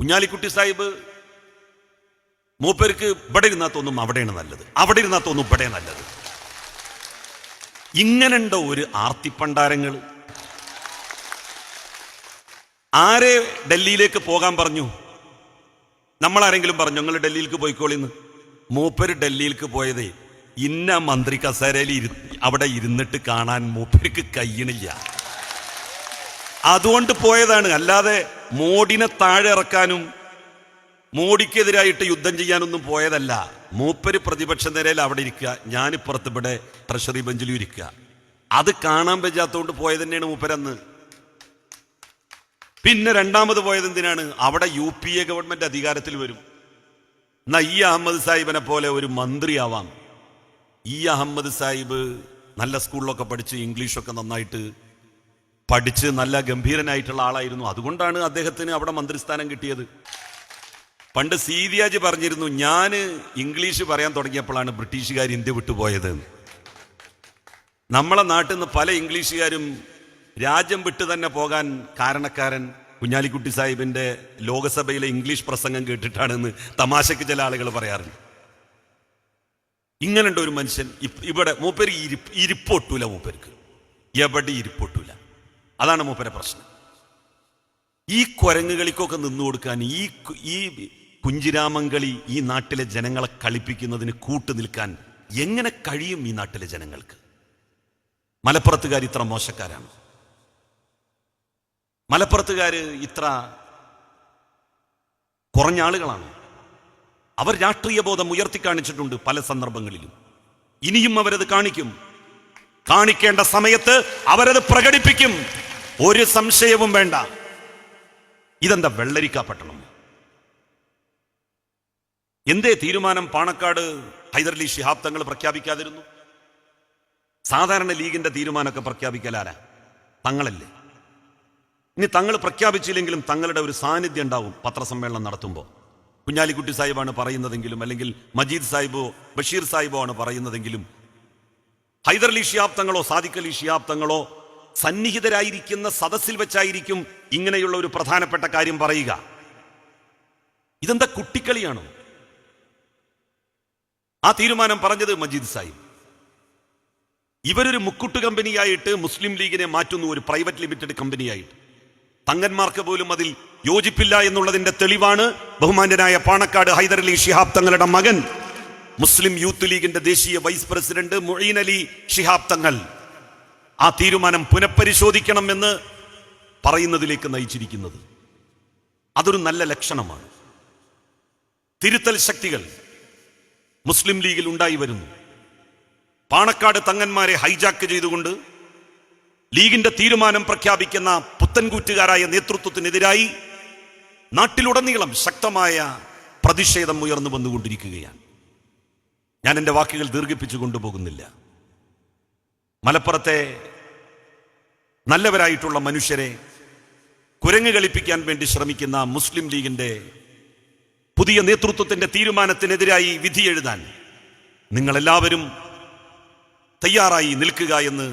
കുഞ്ഞാലിക്കുട്ടി സാഹിബ് മൂപ്പർക്ക് ഇവിടെ ഇരുന്നാൽ തോന്നും അവിടെയാണ് നല്ലത്, അവിടെ ഇരുന്നാൽ തോന്നും ഇവിടെ നല്ലത്. ഇങ്ങനെയുണ്ടോ ഒരു ആർത്തിപ്പണ്ടാരങ്ങൾ? ആരെ ഡൽഹിയിലേക്ക് പോകാൻ പറഞ്ഞു? നമ്മളാരെങ്കിലും പറഞ്ഞു നിങ്ങൾ ഡൽഹിയിലേക്ക് പോയിക്കോളിന്ന്? മൂപ്പര് ഡൽഹിയിലേക്ക് പോയതേ ഇന്ന മന്ത്രി കസേരയിൽ അവിടെ ഇരുന്നിട്ട് കാണാൻ മൂപ്പർക്ക് കഴിയണില്ല, അതുകൊണ്ട് പോയതാണ്. അല്ലാതെ മോഡിനെ താഴെ ഇറക്കാനും മോഡിക്കെതിരായിട്ട് യുദ്ധം ചെയ്യാനൊന്നും പോയതല്ല. മൂപ്പര് പ്രതിപക്ഷ നിരയിൽ അവിടെ ഇരിക്കുക, ഞാനിപ്പുറത്ത് ഇവിടെ ട്രഷറി ബെഞ്ചിലും ഇരിക്കുക. അത് കാണാൻ പറ്റാത്തതുകൊണ്ട് പോയത് തന്നെയാണ് മൂപ്പരന്ന്. പിന്നെ രണ്ടാമത് പോയത് എന്തിനാണ്? അവിടെ UPA ഗവൺമെന്റ് അധികാരത്തിൽ വരും, എന്നാ ഈ അഹമ്മദ് സാഹിബിനെ പോലെ ഒരു മന്ത്രിയാവാം. ഈ അഹമ്മദ് സാഹിബ് നല്ല സ്കൂളിലൊക്കെ പഠിച്ച് ഇംഗ്ലീഷൊക്കെ നന്നായിട്ട് പഠിച്ച് നല്ല ഗംഭീരനായിട്ടുള്ള ആളായിരുന്നു. അതുകൊണ്ടാണ് അദ്ദേഹത്തിന് അവിടെ മന്ത്രിസ്ഥാനം കിട്ടിയത്. പണ്ട് സീതിയാജി പറഞ്ഞിരുന്നു, ഞാൻ ഇംഗ്ലീഷ് പറയാൻ തുടങ്ങിയപ്പോഴാണ് ബ്രിട്ടീഷുകാർ ഇന്ത്യ വിട്ടുപോയത്. നമ്മളെ നാട്ടിൽ നിന്ന് പല ഇംഗ്ലീഷുകാരും രാജ്യം വിട്ട് തന്നെ പോകാൻ കാരണക്കാരൻ കുഞ്ഞാലിക്കുട്ടി സാഹിബിന്റെ ലോകസഭയിലെ ഇംഗ്ലീഷ് പ്രസംഗം കേട്ടിട്ടാണെന്ന് തമാശക്ക് ചില ആളുകൾ പറയാറുണ്ട്. ഇങ്ങനെയുണ്ട് ഒരു മനുഷ്യൻ. ഇവിടെ മൂപ്പര് ഇരിപ്പൊട്ടൂല, മൂപ്പർക്ക് എവിടെ ഇരിപ്പൊട്ടൂല. അതാണ് മൂപ്പരെ പ്രശ്നം. ഈ കുരങ്ങുകളിക്കൊക്കെ നിന്നു കൊടുക്കാൻ ഈ കുഞ്ചിരാമങ്കളി ഈ നാട്ടിലെ ജനങ്ങളെ കളിപ്പിക്കുന്നതിന് കൂട്ടു നിൽക്കാൻ എങ്ങനെ കഴിയും ഈ നാട്ടിലെ ജനങ്ങൾക്ക്? മലപ്പുറത്തുകാർ ഇത്ര മോശക്കാരാണ്? മലപ്പുറത്തുകാർ ഇത്ര കുറഞ്ഞ ആളുകളാണ്? അവർ രാഷ്ട്രീയ ബോധം ഉയർത്തിക്കാണിച്ചിട്ടുണ്ട് പല സന്ദർഭങ്ങളിലും. ഇനിയും അവരത് കാണിക്കും. കാണിക്കേണ്ട സമയത്ത് അവരത് പ്രകടിപ്പിക്കും, ഒരു സംശയവും വേണ്ട. ഇതെന്താ വെള്ളരിക്കാ പട്ടണം? എന്തേ തീരുമാനം പാണക്കാട് ഹൈദരലി ശിഹാബ് തങ്ങൾ പ്രഖ്യാപിക്കാതിരുന്നു? സാധാരണ ലീഗിന്റെ തീരുമാനമൊക്കെ പ്രഖ്യാപിക്കലാരാ? തങ്ങളല്ലേ. ഇനി തങ്ങൾ പ്രഖ്യാപിച്ചില്ലെങ്കിലും തങ്ങളുടെ ഒരു സാന്നിധ്യം ഉണ്ടാവും പത്രസമ്മേളനം നടത്തുമ്പോൾ. കുഞ്ഞാലിക്കുട്ടി സാഹിബാണ് പറയുന്നതെങ്കിലും, അല്ലെങ്കിൽ മജീദ് സാഹിബോ ബഷീർ സാഹിബോ ആണ് പറയുന്നതെങ്കിലും, ഹൈദരലി ശിഹാബ് തങ്ങളോ സാദിഖ് അലി ശിഹാബ് തങ്ങളോ സന്നിഹിതരായിരിക്കുന്ന സദസ്സിൽ വെച്ചായിരിക്കും ഇങ്ങനെയുള്ള ഒരു പ്രധാനപ്പെട്ട കാര്യം പറയുക. ഇതെന്താ കുട്ടിക്കളിയാണോ? ആ തീരുമാനം പറഞ്ഞത് മജീദ് സാഹിബ്. ഇവരൊരു മുക്കുട്ട് കമ്പനിയായിട്ട് മുസ്ലിം ലീഗിനെ മാറ്റുന്നു, ഒരു പ്രൈവറ്റ് ലിമിറ്റഡ് കമ്പനിയായിട്ട്. തങ്ങന്മാർക്ക് പോലും അതിൽ യോജിപ്പില്ല എന്നുള്ളതിന്റെ തെളിവാണ് ബഹുമാന്യനായ പാണക്കാട് ഹൈദരലി ശിഹാബ് തങ്ങളുടെ മകൻ, മുസ്ലിം യൂത്ത് ലീഗിന്റെ ദേശീയ vice president Moeen Ali Shihab Thangal ആ തീരുമാനം പുനഃപരിശോധിക്കണം എന്ന് പറയുന്നതിലേക്ക് നയിച്ചിരിക്കുന്നത്. അതൊരു നല്ല ലക്ഷണമാണ്. തിരുത്തൽ ശക്തികൾ മുസ്ലിം ലീഗിൽ ഉണ്ടായി വരുന്നു. പാണക്കാട് തങ്ങന്മാരെ ഹൈജാക്ക് ചെയ്തുകൊണ്ട് ലീഗിന്റെ തീരുമാനം പ്രഖ്യാപിക്കുന്ന പുത്തൻകൂറ്റുകാരായ നേതൃത്വത്തിനെതിരായി നാട്ടിലുടനീളം ശക്തമായ പ്രതിഷേധം ഉയർന്നു വന്നുകൊണ്ടിരിക്കുകയാണ്. ഞാൻ എൻ്റെ വാക്കുകൾ ദീർഘിപ്പിച്ചു കൊണ്ടുപോകുന്നില്ല. മലപ്പുറത്തെ നല്ലവരായിട്ടുള്ള മനുഷ്യരെ കുരങ്ങ് കളിപ്പിക്കാൻ വേണ്ടി ശ്രമിക്കുന്ന മുസ്ലിം ലീഗിന്റെ പുതിയ നേതൃത്വത്തിന്റെ തീരുമാനത്തിനെതിരായി വിധി എഴുതാൻ നിങ്ങളെല്ലാവരും തയ്യാറായി നിൽക്കുക എന്ന്